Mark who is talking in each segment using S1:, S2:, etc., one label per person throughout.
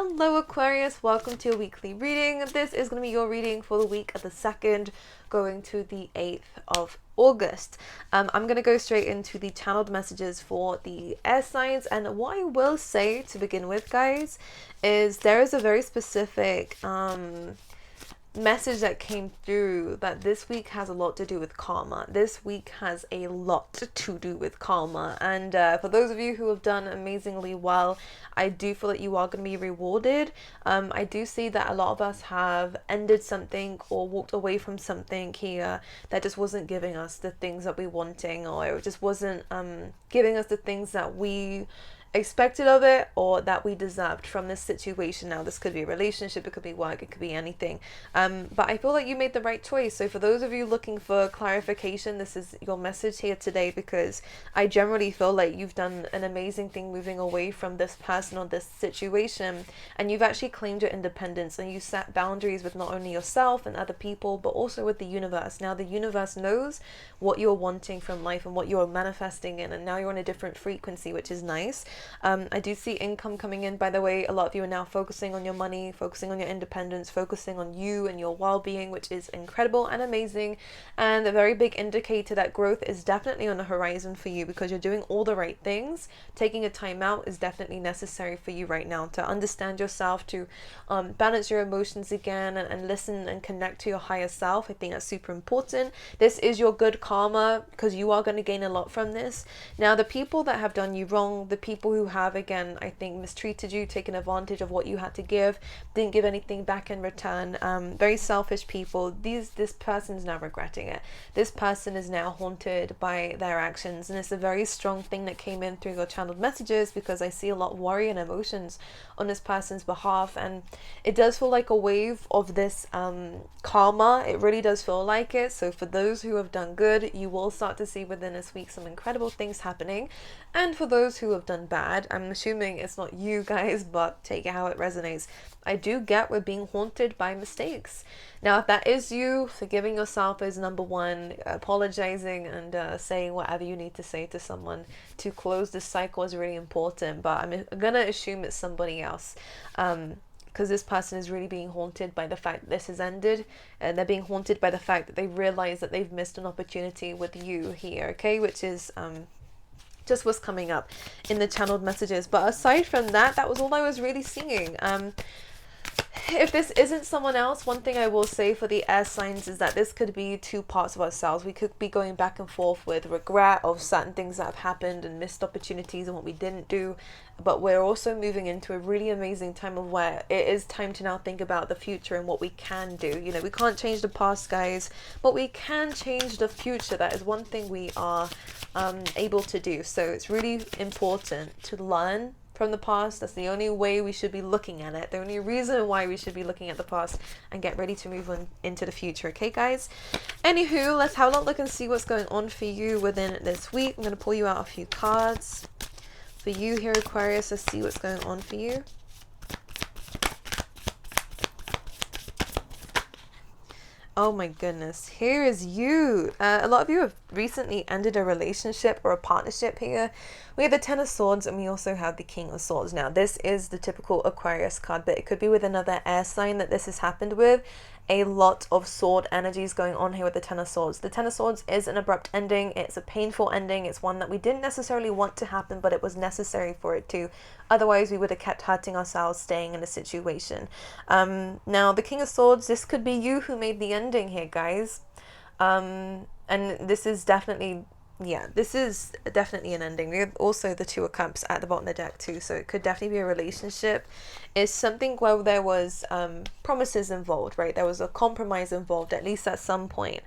S1: Hello Aquarius, welcome to your weekly reading. This is going to be your reading for the week of the 2nd going to the 8th of August. I'm going to go straight into the channeled messages for the air signs, and what I will say to begin with, guys, is there is a very specific message that came through that this week has a lot to do with karma. This week has a lot to do with karma, and for those of you who have done amazingly well, I do feel that you are going to be rewarded. I do see that a lot of us have ended something or walked away from something here that just wasn't giving us the things that we wanting, or it just wasn't giving us the things that we expected of it or that we deserved from this situation. Now this could be a relationship, it could be work, it could be anything, but I feel like you made the right choice. So for those of you looking for clarification, this is your message here today, because I generally feel like you've done an amazing thing moving away from this person or this situation, and you've actually claimed your independence, and you set boundaries with not only yourself and other people but also with the universe. Now the universe knows what you're wanting from life and what you're manifesting in, and now you're on a different frequency, which is nice. I do see income coming in, by the way. A lot of you are now focusing on your money, focusing on your independence, focusing on you and your well-being, which is incredible and amazing, and a very big indicator that growth is definitely on the horizon for you, because you're doing all the right things. Taking a time out is definitely necessary for you right now to understand yourself, to balance your emotions again, and listen and connect to your higher self. I think that's super important. This is your good karma, because you are going to gain a lot from this. Now the people that have done you wrong, the people who have, again, I think, mistreated you, taken advantage of what you had to give, didn't give anything back in return, very selfish people, this person's now regretting it. This person is now haunted by their actions, and it's a very strong thing that came in through your channeled messages, because I see a lot of worry and emotions on this person's behalf, and it does feel like a wave of this karma. It really does feel like it. So for those who have done good, you will start to see within this week some incredible things happening, and for those who have done bad, I'm assuming it's not you guys, but take it how it resonates. I do get we're being haunted by mistakes. Now if that is you, forgiving yourself is number one. Apologizing and saying whatever you need to say to someone to close this cycle is really important, but I'm gonna assume it's somebody else, because this person is really being haunted by the fact that this has ended, and they're being haunted by the fact that they realize that they've missed an opportunity with you here, okay, which is just what's coming up in the channeled messages. But aside from that, that was all I was really seeing. If this isn't someone else, one thing I will say for the air signs is that this could be two parts of ourselves. We could be going back and forth with regret of certain things that have happened and missed opportunities and what we didn't do, but we're also moving into a really amazing time of where it is time to now think about the future and what we can do. You know, we can't change the past, guys, but we can change the future. That is one thing we are able to do. So it's really important to learn from the past. That's the only way we should be looking at it, the only reason why we should be looking at the past, and get ready to move on into the future. Okay guys, anywho, let's have a look and see what's going on for you within this week. I'm going to pull you out a few cards for you here, Aquarius. Let's see what's going on for you. Oh my goodness, here is you. A lot of you have recently ended a relationship or a partnership here. We have the Ten of Swords, and we also have the King of Swords. Now this is the typical Aquarius card, but it could be with another air sign that this has happened with. A lot of sword energies going on here with the Ten of Swords. The Ten of Swords is an abrupt ending. It's a painful ending. It's one that we didn't necessarily want to happen, but it was necessary for it to. Otherwise, we would have kept hurting ourselves, staying in a situation. Now, the King of Swords, this could be you who made the ending here, guys. And this is definitely... yeah, this is definitely an ending. We have also the Two of Cups at the bottom of the deck too, so it could definitely be a relationship. It's something where there was promises involved, right? There was a compromise involved, at least at some point.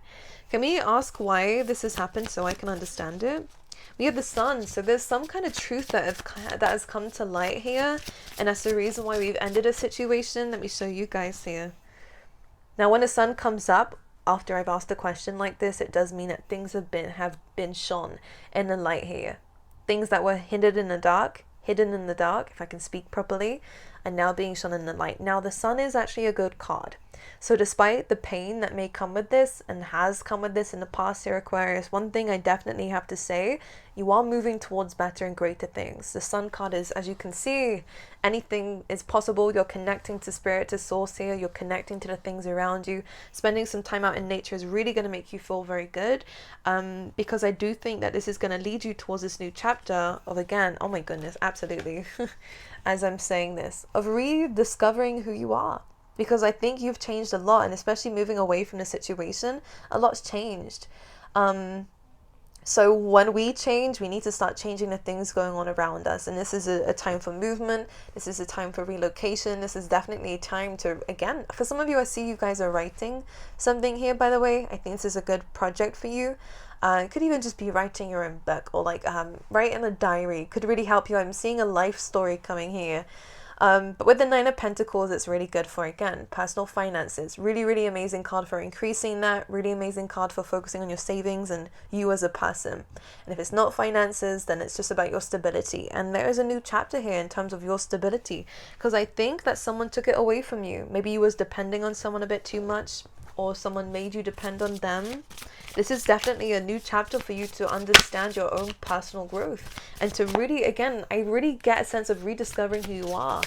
S1: Can we ask why this has happened so I can understand it? We have the Sun, so there's some kind of truth that has come to light here, and that's the reason why we've ended a situation. Let me show you guys here. Now when the Sun comes up, after I've asked a question like this, it does mean that things have been shone in the light here. Things that were hidden in the dark, if I can speak properly, and now being shown in the light. Now the Sun is actually a good card. So despite the pain that may come with this and has come with this in the past year, Aquarius, one thing I definitely have to say, you are moving towards better and greater things. The Sun card is, as you can see, anything is possible. You're connecting to spirit, to source here. You're connecting to the things around you. Spending some time out in nature is really going to make you feel very good, because I do think that this is going to lead you towards this new chapter of, again, oh my goodness, absolutely, as I'm saying this, of rediscovering who you are. Because I think you've changed a lot, and especially moving away from the situation, a lot's changed. So when we change, we need to start changing the things going on around us. And this is a time for movement. This is a time for relocation. This is definitely a time to, again, for some of you, I see you guys are writing something here, by the way. I think this is a good project for you. It could even just be writing your own book, or like write in a diary. It could really help you. I'm seeing a life story coming here. But with the Nine of Pentacles, it's really good for, again, personal finances. Really, really amazing card for increasing that. Really amazing card for focusing on your savings and you as a person. And if it's not finances, then it's just about your stability. And there is a new chapter here in terms of your stability. Because I think that someone took it away from you. Maybe you was depending on someone a bit too much, or someone made you depend on them. This is definitely a new chapter for you to understand your own personal growth, and to really, again, I really get a sense of rediscovering who you are,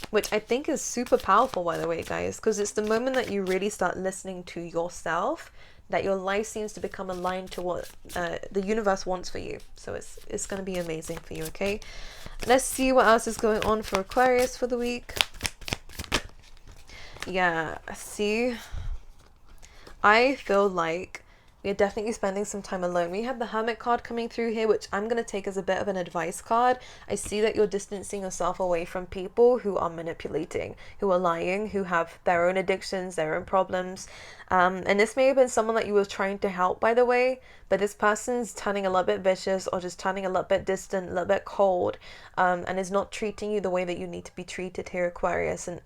S1: which I think is super powerful, by the way, guys, because it's the moment that you really start listening to yourself, that your life seems to become aligned to what the universe wants for you. So it's going to be amazing for you, okay? Let's see what else is going on for Aquarius for the week. Yeah, see, I feel like we are definitely spending some time alone. We have the Hermit card coming through here, which I'm going to take as a bit of an advice card. I see that you're distancing yourself away from people who are manipulating, who are lying, who have their own addictions, their own problems. And this may have been someone that you were trying to help, by the way, but this person's turning a little bit vicious, or just turning a little bit distant, a little bit cold, and is not treating you the way that you need to be treated here, Aquarius. And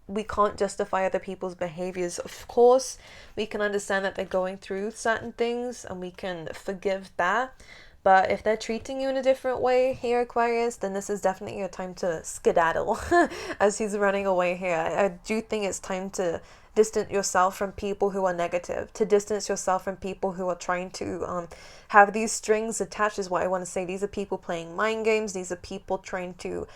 S1: we can't justify other people's behaviors. Of course, we can understand that they're going through certain things, and we can forgive that. But if they're treating you in a different way here, Aquarius, then this is definitely a time to skedaddle as he's running away here. I do think it's time to distance yourself from people who are negative, to distance yourself from people who are trying to have these strings attached, is what I want to say. These are people playing mind games. These are people trying to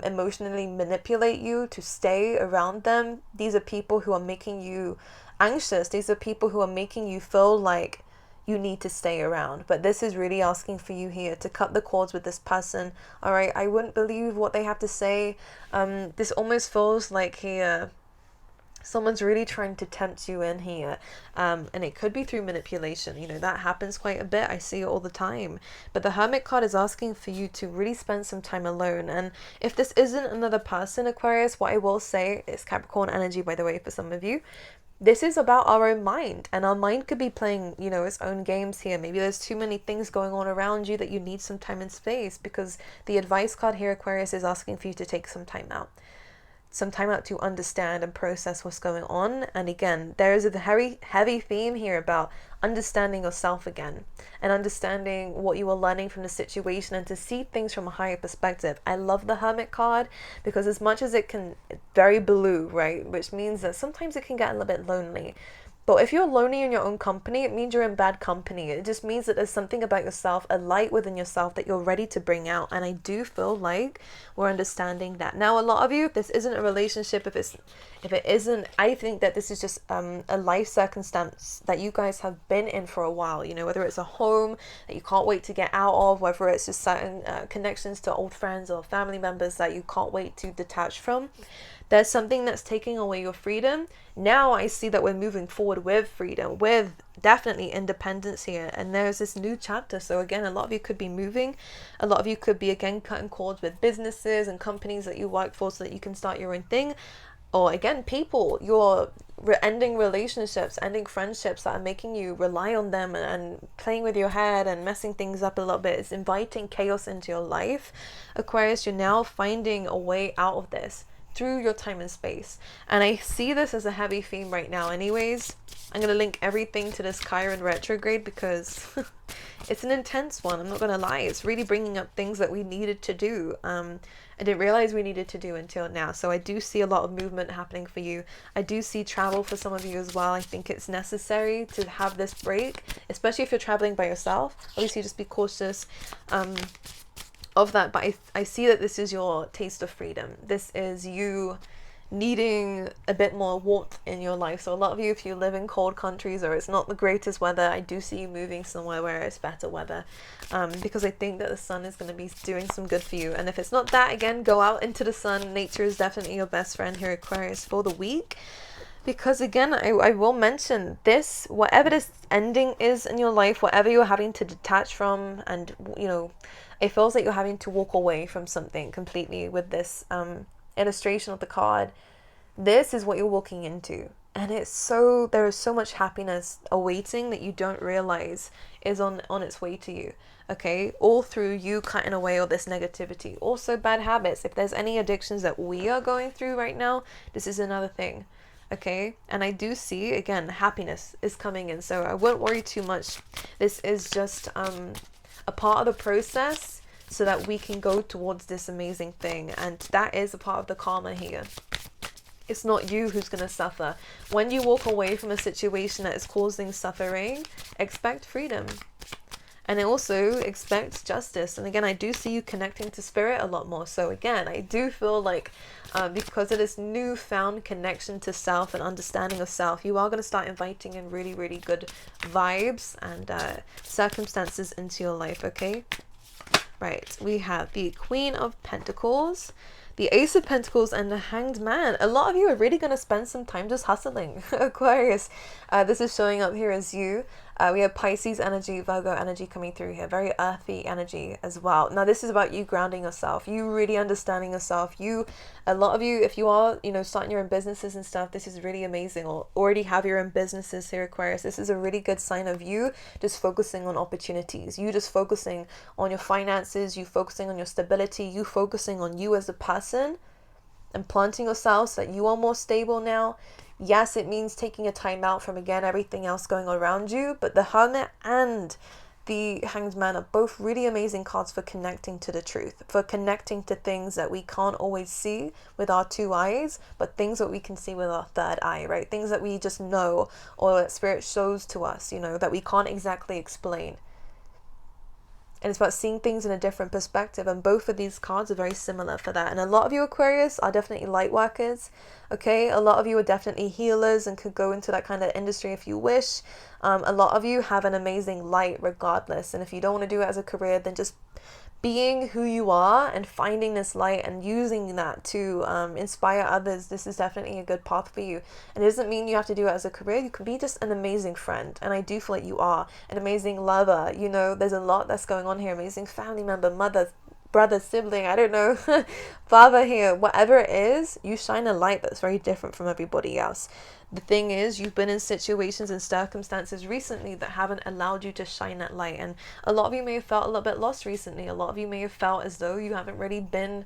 S1: emotionally manipulate you to stay around them. These are people who are making you anxious. These are people who are making you feel like you need to stay around. But this is really asking for you here to cut the cords with this person. All right, I wouldn't believe what they have to say. This almost feels like here someone's really trying to tempt you in here, and it could be through manipulation. You know, that happens quite a bit. I see it all the time. But the Hermit card is asking for you to really spend some time alone. And if this isn't another person, Aquarius, what I will say is Capricorn energy, by the way, for some of you. This is about our own mind, and our mind could be playing, you know, its own games here. Maybe there's too many things going on around you that you need some time and space, because the advice card here, Aquarius, is asking for you to take some time out. Some time out to understand and process what's going on. And again, there is a heavy theme here about understanding yourself again, and understanding what you are learning from the situation, and to see things from a higher perspective. I love the Hermit card because as much as it can, very blue, right, which means that sometimes it can get a little bit lonely. But if you're lonely in your own company, it means you're in bad company. It just means that there's something about yourself, a light within yourself that you're ready to bring out. And I do feel like we're understanding that. Now, a lot of you, if this isn't a relationship, if it isn't, I think that this is just a life circumstance that you guys have been in for a while. You know, whether it's a home that you can't wait to get out of, whether it's just certain connections to old friends or family members that you can't wait to detach from. There's something that's taking away your freedom. Now I see that we're moving forward with freedom, with definitely independence here. And there's this new chapter. So again, a lot of you could be moving. A lot of you could be, again, cutting cords with businesses and companies that you work for so that you can start your own thing. Or again, people, you're ending relationships, ending friendships that are making you rely on them and playing with your head and messing things up a little bit. It's inviting chaos into your life. Aquarius, you're now finding a way out of this, through your time and space. And I see this as a heavy theme right now anyways. I'm going to link everything to this Chiron retrograde because it's an intense one. I'm not going to lie. It's really bringing up things that we needed to do. I didn't realize we needed to do until now. So I do see a lot of movement happening for you. I do see travel for some of you as well. I think it's necessary to have this break, especially if you're traveling by yourself. Obviously, just be cautious of that. But I see that this is your taste of freedom. This is you needing a bit more warmth in your life. So a lot of you, if you live in cold countries or it's not the greatest weather, I do see you moving somewhere where it's better weather, because I think that the sun is going to be doing some good for you. And if it's not that, again, go out into the sun. Nature is definitely your best friend here, Aquarius, for the week. Because again, I will mention this, whatever this ending is in your life, whatever you're having to detach from, and you know, it feels like you're having to walk away from something completely with this illustration of the card. This is what you're walking into, and there is so much happiness awaiting that you don't realize is on its way to you. Okay, all through you cutting away all this negativity. Also bad habits. If there's any addictions that we are going through right now, this is another thing. Okay, and I do see again happiness is coming in, so I wouldn't worry too much. This is just a part of the process so that we can go towards this amazing thing, and that is a part of the karma here. It's not you who's going to suffer. When you walk away from a situation that is causing suffering, expect freedom. And also expect justice. And again, I do see you connecting to spirit a lot more. So again, I do feel like because of this newfound connection to self and understanding of self, you are going to start inviting in really, really good vibes and circumstances into your life, okay? Right, we have the Queen of Pentacles, the Ace of Pentacles, and the Hanged Man. A lot of you are really going to spend some time just hustling, Aquarius. This is showing up here as you. We have Pisces energy, Virgo energy coming through here. Very earthy energy as well. Now, this is about you grounding yourself. You really understanding yourself. A lot of you, if you are, starting your own businesses and stuff, this is really amazing. Or already have your own businesses here, Aquarius. This is a really good sign of you just focusing on opportunities. You just focusing on your finances. You focusing on your stability. You focusing on you as a person and planting yourself so that you are more stable now. Yes, it means taking a time out from, again, everything else going around you. But the Hermit and the Hanged Man are both really amazing cards for connecting to the truth, for connecting to things that we can't always see with our two eyes, but things that we can see with our third eye, right? Things that we just know, or that spirit shows to us, that we can't exactly explain. And it's about seeing things in a different perspective. And both of these cards are very similar for that. And a lot of you, Aquarius, are definitely light workers. Okay, a lot of you are definitely healers and could go into that kind of industry if you wish. A lot of you have an amazing light regardless. And if you don't want to do it as a career, then just being who you are and finding this light and using that to inspire others, this is definitely a good path for you. And it doesn't mean you have to do it as a career. You can be just an amazing friend, and I do feel like you are an amazing lover. There's a lot that's going on here. Amazing family member, mother, brother, sibling, I don't know, father here. Whatever it is, you shine a light that's very different from everybody else. The thing is, you've been in situations and circumstances recently that haven't allowed you to shine that light. And a lot of you may have felt a little bit lost recently. A lot of you may have felt as though you haven't really been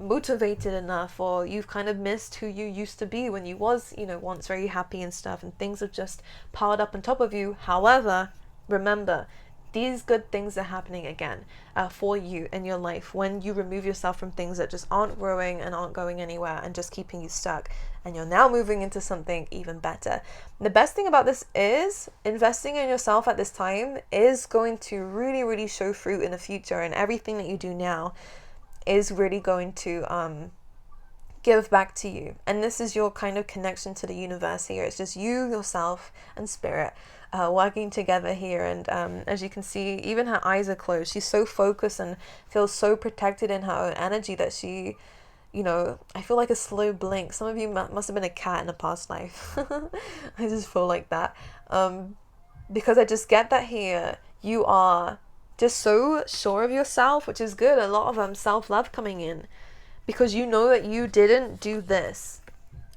S1: motivated enough, or you've kind of missed who you used to be when you was, once very happy and stuff, and things have just piled up on top of you. However, remember, these good things are happening again for you in your life when you remove yourself from things that just aren't growing and aren't going anywhere and just keeping you stuck. And you're now moving into something even better. The best thing about this is investing in yourself at this time is going to really, really show fruit in the future. And everything that you do now is really going to give back to you. And this is your kind of connection to the universe here. It's just you, yourself, and spirit working together here. And as you can see, even her eyes are closed. She's so focused and feels so protected in her own energy that she, I feel like a slow blink. Some of you must have been a cat in a past life. I just feel like that. Because I just get that here. You are just so sure of yourself, which is good. A lot of self-love coming in. Because you know that you didn't do this.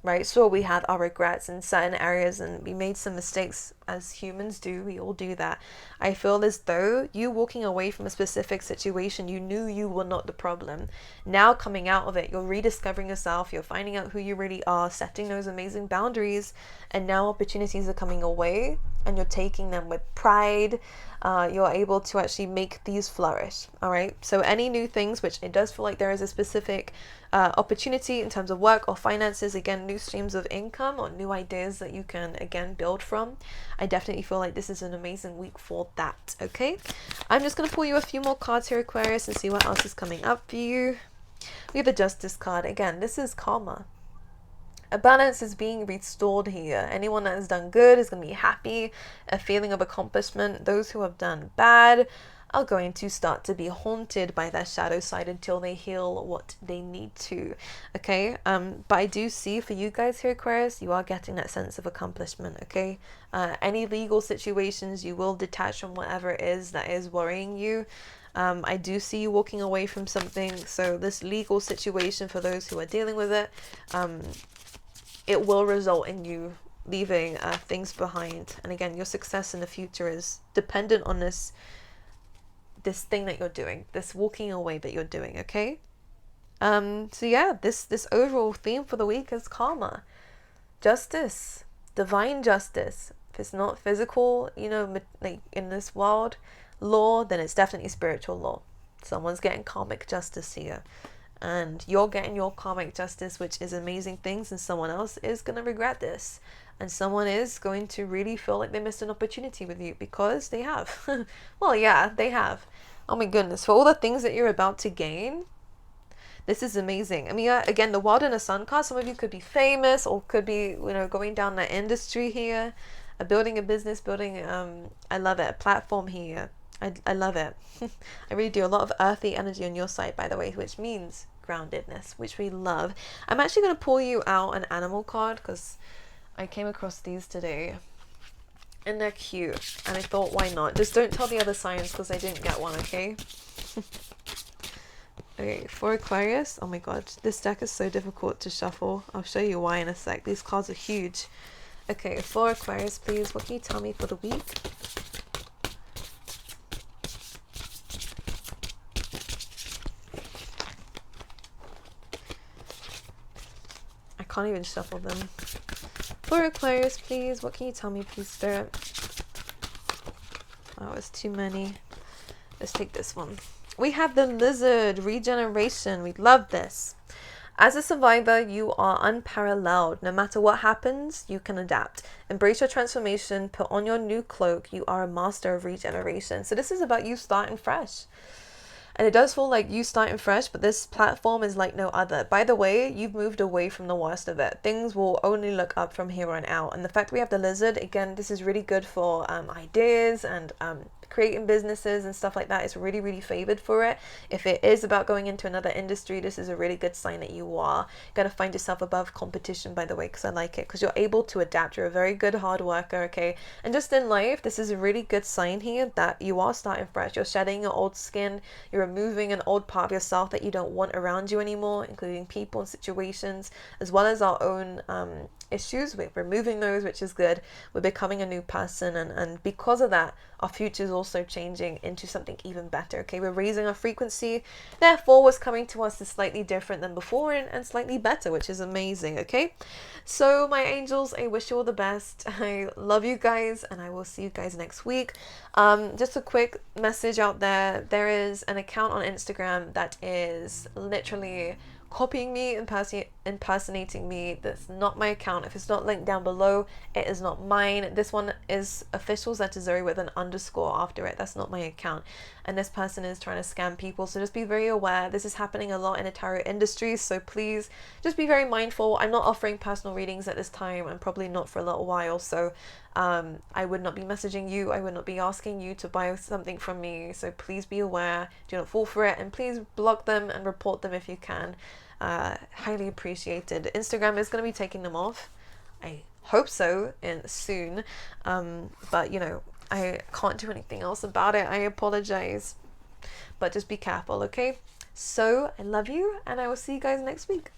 S1: Right? Sure, we had our regrets in certain areas and we made some mistakes as humans do. We all do that. I feel as though you walking away from a specific situation, you knew you were not the problem. Now coming out of it, you're rediscovering yourself, you're finding out who you really are, setting those amazing boundaries, and now opportunities are coming away and you're taking them with pride. You're able to actually make these flourish. All right, so any new things, which it does feel like there is a specific opportunity in terms of work or finances, again, new streams of income or new ideas that you can again build from. I definitely feel like this is an amazing week for that. Okay, I'm just going to pull you a few more cards here, Aquarius, and see what else is coming up for you. We have the Justice card. Again, this is karma. A balance is being restored here. Anyone that has done good is going to be happy, a feeling of accomplishment. Those who have done bad are going to start to be haunted by their shadow side until they heal what they need to. Okay, but I do see for you guys here, Aquarius, you are getting that sense of accomplishment. Okay, any legal situations, you will detach from whatever it is that is worrying you. I do see you walking away from something. So this legal situation, for those who are dealing with it, it will result in you leaving things behind. And again, your success in the future is dependent on this thing that you're doing, this walking away that you're doing. Okay, so yeah, this overall theme for the week is karma, justice, divine justice. If it's not physical, you know, like in this world law, then it's definitely spiritual law. Someone's getting karmic justice here, and you're getting your karmic justice, which is amazing things, and someone else is going to regret this, and someone is going to really feel like they missed an opportunity with you, because they have. Well, yeah, they have. Oh my goodness, for all the things that you're about to gain, this is amazing. I mean, again, the World and the Sun card, some of you could be famous, or could be, you know, going down that industry here, building a business, building, I love it, a platform here. I love it. I really do. A lot of earthy energy on your side, by the way, which means groundedness, which we love. I'm actually going to pull you out an animal card, because I came across these today and they're cute, and I thought, why not? Just don't tell the other signs, because I didn't get one. Okay. Okay, for Aquarius, oh my god, this deck is so difficult to shuffle. I'll show you why in a sec. These cards are huge. Okay, for Aquarius, please, what can you tell me for the week? I can't even shuffle them. For Aquarius, please, what can you tell me, please, Spirit? Oh, it's too many. Let's take this one. We have the Lizard, regeneration. We love this. As a survivor, you are unparalleled. No matter what happens, you can adapt. Embrace your transformation. Put on your new cloak. You are a master of regeneration. So this is about you starting fresh. And it does feel like you starting fresh, but this platform is like no other. By the way, you've moved away from the worst of it. Things will only look up from here on out. And the fact we have the Lizard, again, this is really good for ideas and creating businesses and stuff like that. It's really, really favored for it. If it is about going into another industry, this is a really good sign that you are going to find yourself above competition, by the way, because I like it, because you're able to adapt. You're a very good hard worker, okay? And just in life, this is a really good sign here that you are starting fresh. You're shedding your old skin. You're removing an old part of yourself that you don't want around you anymore, including people and situations, as well as our own issues. We're removing those, which is good. We're becoming a new person, and because of that, our future is also changing into something even better. Okay, we're raising our frequency, therefore what's coming to us is slightly different than before, and slightly better, which is amazing. Okay, so my angels, I wish you all the best. I love you guys, and I will see you guys next week. Just a quick message out there. There is an account on Instagram that is literally copying me, impersonating me. That's not my account. If it's not linked down below, it is not mine. This one is official Zetazuri with an underscore after it. That's not my account. And this person is trying to scam people. So just be very aware. This is happening a lot in the tarot industry. So please just be very mindful. I'm not offering personal readings at this time. I'm probably not for a little while. So I would not be messaging you. I would not be asking you to buy something from me. So please be aware. Do not fall for it. And please block them and report them if you can. Highly appreciated. Instagram is going to be taking them off. I hope so, soon. But you know, I can't do anything else about it. I apologize. But just be careful, okay? So I love you, and I will see you guys next week.